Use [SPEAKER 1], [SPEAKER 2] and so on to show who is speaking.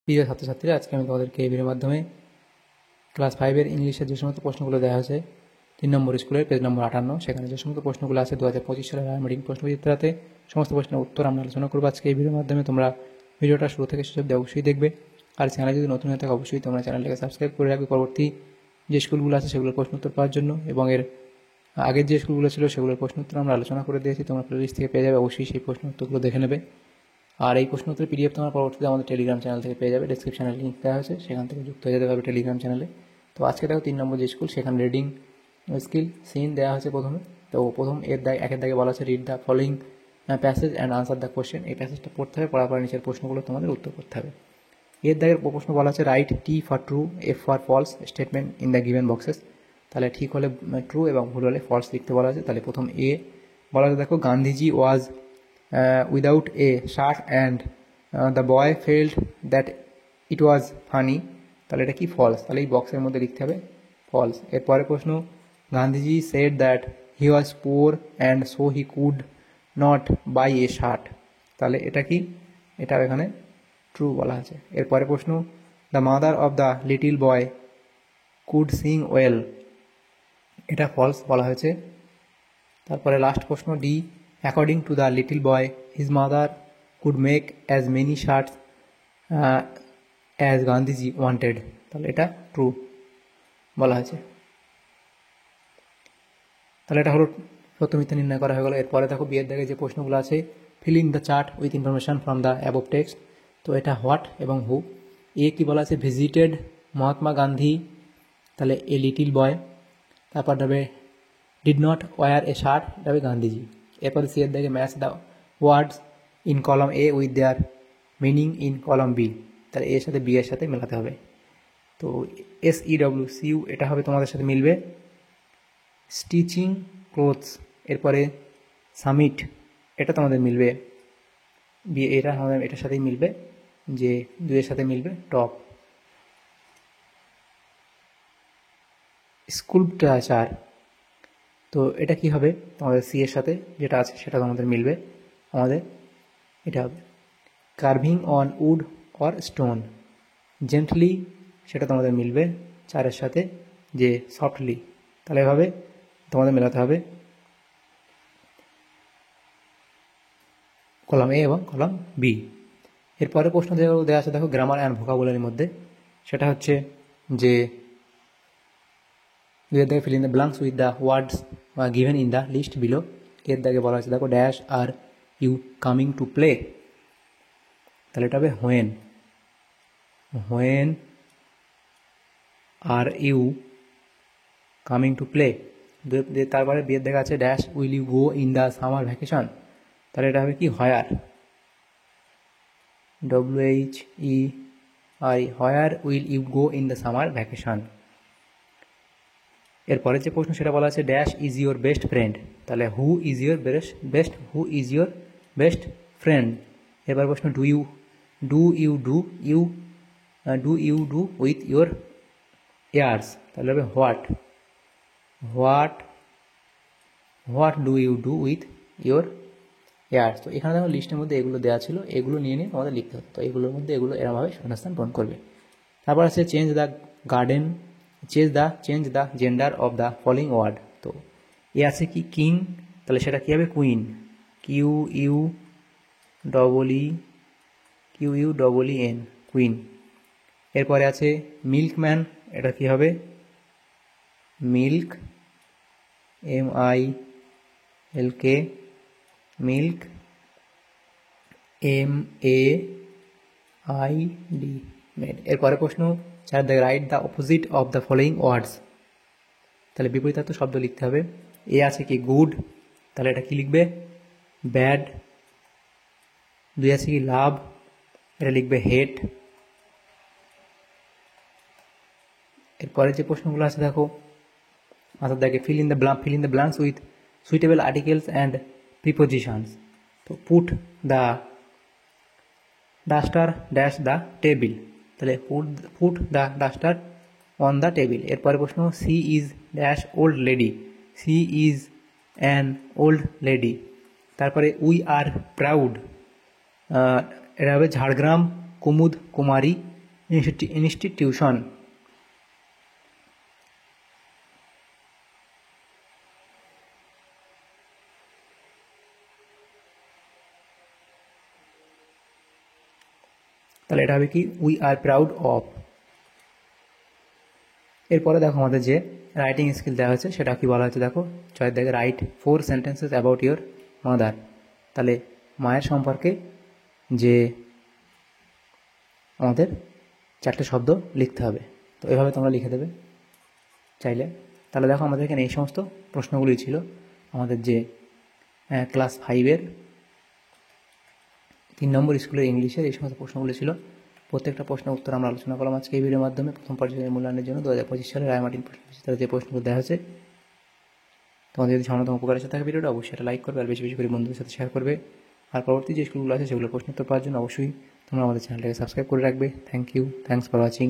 [SPEAKER 1] প্রিয় ছাত্রছাত্রীরা, আজকে আমি তোমাদেরকে এই ভিডিওর মাধ্যমে ক্লাস 5-এর ইংলিশের যে সমস্ত প্রশ্নগুলো দেওয়া হয়েছে 3 নম্বর স্কুলের পেজ নম্বর 58, সেখানে যে সমস্ত প্রশ্নগুলো আছে 2025 সালের রায়মার্টিন প্রশ্নবিচিত্রাতে সমস্ত প্রশ্নের উত্তর আমরা আলোচনা করবো আজকে এই ভিডিওর মাধ্যমে। তোমরা ভিডিওটা শুরু থেকে শেষ অবধি অবশ্যই দেখবে, আর চ্যানেলে যদি নতুন হয়ে থাকে অবশ্যই তোমরা চ্যানেলটাকে সাবস্ক্রাইব করে রাখবে পরবর্তী যে স্কুলগুলো আছে সেগুলোর প্রশ্ন উত্তর পাওয়ার জন্য। এবং এর আগের যে স্কুলগুলো ছিল সেগুলোর প্রশ্ন উত্তর আমরা আলোচনা করে দিয়েছি, তোমরা প্লেলিস্ট থেকে পেয়ে যাবে, অবশ্যই সেই প্রশ্ন উত্তরগুলো দেখে নেবে। আর এই প্রশ্ন উত্তরের পিডিএফ তোমরা পরবর্তীতে আমাদের টেলিগ্রাম চ্যানেল থেকে পেয়ে যাবে, ডিসক্রিপশানে লিঙ্ক দেওয়া হয়েছে, সেখান থেকে যুক্ত হয়ে যেতে পারবে টেলিগ্রাম চ্যানেলে। তো আজকে দেখো 3 নম্বর যে স্কুল, সেখানে রিডিং স্কিল সিন দেওয়া হয়েছে প্রথমে। তো প্রথম একের দাগে বলা আছে read the following passage and answer the question. এই প্যাসেজটা পড়তে হবে, পড়ার পরে নিচের প্রশ্নগুলো তোমাদের উত্তর করতে হবে। এর দাগের প্রশ্ন বলা আছে write T for true, F for false statement in the given boxes. তাহলে ঠিক হলে ট্রু এবং ভুল হলে ফলস লিখতে বলা আছে। তাহলে প্রথম এ বলা আছে, দেখো Gandhiji was without a shirt and the boy felt that it was funny. তাহলে এটা কি ফলস, তাহলে এই বক্সের মধ্যে লিখতে হবে ফলস। এরপরে প্রশ্ন Gandhiji said that he was poor and so he could not buy a shirt. তাহলে এটা কি, এটা এখানে ট্রু বলা আছে। এরপরে প্রশ্ন the mother of the little boy could sing well, এটা ফলস বলা হয়েছে। তারপরে লাস্ট প্রশ্ন D according to the little boy his mother could make as many shirts as Gandhiji wanted. তাহলে এটা ট্রু বলা হয়েছে। তাহলে এটা হলো সত্য মিথ্যা নির্ণয় করা হয়ে গেল। এরপরে দেখো বিয়ের দাগে যে প্রশ্নগুলো আছে, feel in the chart with information from the above text. তো এটা হোয়াট এবং হু। এ কি বলা আছে, ভিজিটেড মহাত্মা গান্ধী, তাহলে এ লিটিল বয়। তারপর হবে did not wear a shirt, এটা হবে গান্ধীজি। এরপরে সি এর দাগে match the words in column A with their meaning in column B. তাহলে এর সাথে বি এর সাথে মেলাতে হবে। তো SEWCU এটা হবে তোমাদের সাথে মিলবে স্টিচিং ক্লোথস। এরপরে সামিট এটা তোমাদের মিলবে এটা আমাদের এটার সাথেই মিলবে, যে দুইয়ের সাথে মিলবে টপ। স্কুল্পচার, তো এটা কি হবে তোমাদের সি এর সাথে যেটা আছে সেটা তোমাদের মিলবে, আমাদের এটা হবে carving on wood or stone. Gently সেটা তোমাদের মিলবে 4-এর সাথে, যে সফটলি। তাহলে এভাবে তোমাদের মেলাতে হবে কলাম এ এবং কলাম বি। এরপরে প্রশ্ন দেওয়া আছে দেখো গ্রামার অ্যান্ড ভোকাবুলারির মধ্যে, সেটা হচ্ছে যে fill in the blanks with the words given in the list below. এর দাগে বলা আছে দেখো dash are you coming to play. তাহলে এটা হবে when, when are you coming to play. তারপরে বিয়ের দেখা আছে dash will you go in the summer vacation. তাহলে এটা হবে কি where, WHERE, where will you go in the summer vacation. এরপরে যে প্রশ্ন সেটা বলা আছে dash is your best friend. তাহলে who is your best friend. এবার প্রশ্ন do you do with your ears. তাহলে হবে what do you do with your ears. তো এখানে দেখো লিস্টের মধ্যে এগুলো দেওয়া ছিল, এগুলো নিয়ে তোমাদের লিখতে হতো। তো এগুলোর মধ্যে এগুলো এরমভাবে শূন্যস্থান পূরণ করবে। তারপর আছে change the gender of the following word. তো এ আছে কি কিং, তাহলে সেটা কী হবে কুইন, QUEEN, কুইন। এরপরে আছে মিল্কম্যান, এটা কি হবে milk, MILK, milk, MAID, made. এরপরে প্রশ্ন 4 the write the opposite of the following words. তাহলে বিপরীতার্থ শব্দ লিখতে হবে। এ আছে কি গুড, তাহলে এটা কি লিখবে ব্যাড। 2 আছে কি লাভ, এটা লিখবে হেট। এরপরে যে প্রশ্নগুলো আছে দেখো দেখে fill in the blanks with suitable articles and prepositions. তো put the duster dash the table. তাহলে put the duster on the table. এরপরে প্রশ্ন she is dash old lady, she is an old lady. তারপরে we are proud, এটা হবে ঝাড়গ্রাম কুমুদ কুমারী institution. তাহলে এটা হবে কি উই আর প্রাউড অফ। এরপরে দেখো আমাদের যে রাইটিং স্কিল দেওয়া হয়েছে সেটা কি বলা হয়েছে দেখো, ছয় দেখে right 4 sentences about your mother. তাহলে মায়ের সম্পর্কে যে আমাদের 4টে শব্দ লিখতে হবে। তো এভাবে তোমরা লিখে দেবে চাইলে। তাহলে দেখো আমাদের এখানে এই সমস্ত প্রশ্নগুলি ছিল আমাদের যে ক্লাস 5-এর 3 নম্বর স্কুলের ইংলিশের এই সমস্ত প্রশ্নগুলি ছিল। প্রত্যেকটা প্রশ্নের উত্তর আমরা আলোচনা করলাম আজকে এই ভিডিওর মাধ্যমে। প্রথম পর্যায়ের মূল্যায়নের জন্য 2025 সালে রায়মার্টিন প্রশ্নবিচিত্রার যে প্রশ্নগুলো দেওয়া হয়েছে, তোমাদের যদি সামান্যতম উপকার এসে থাকে ভিডিওটা অবশ্যই এটা লাইক করবে আর বেশি বেশি করে বন্ধুদের সাথে শেয়ার করবে। আর পরবর্তী যে স্কুলগুলো আছে সেগুলোর প্রশ্নোত্তর পাওয়ার জন্য অবশ্যই তোমরা আমাদের চ্যানেলটাকে সাবস্ক্রাইব করে রাখবে। Thanks for watching.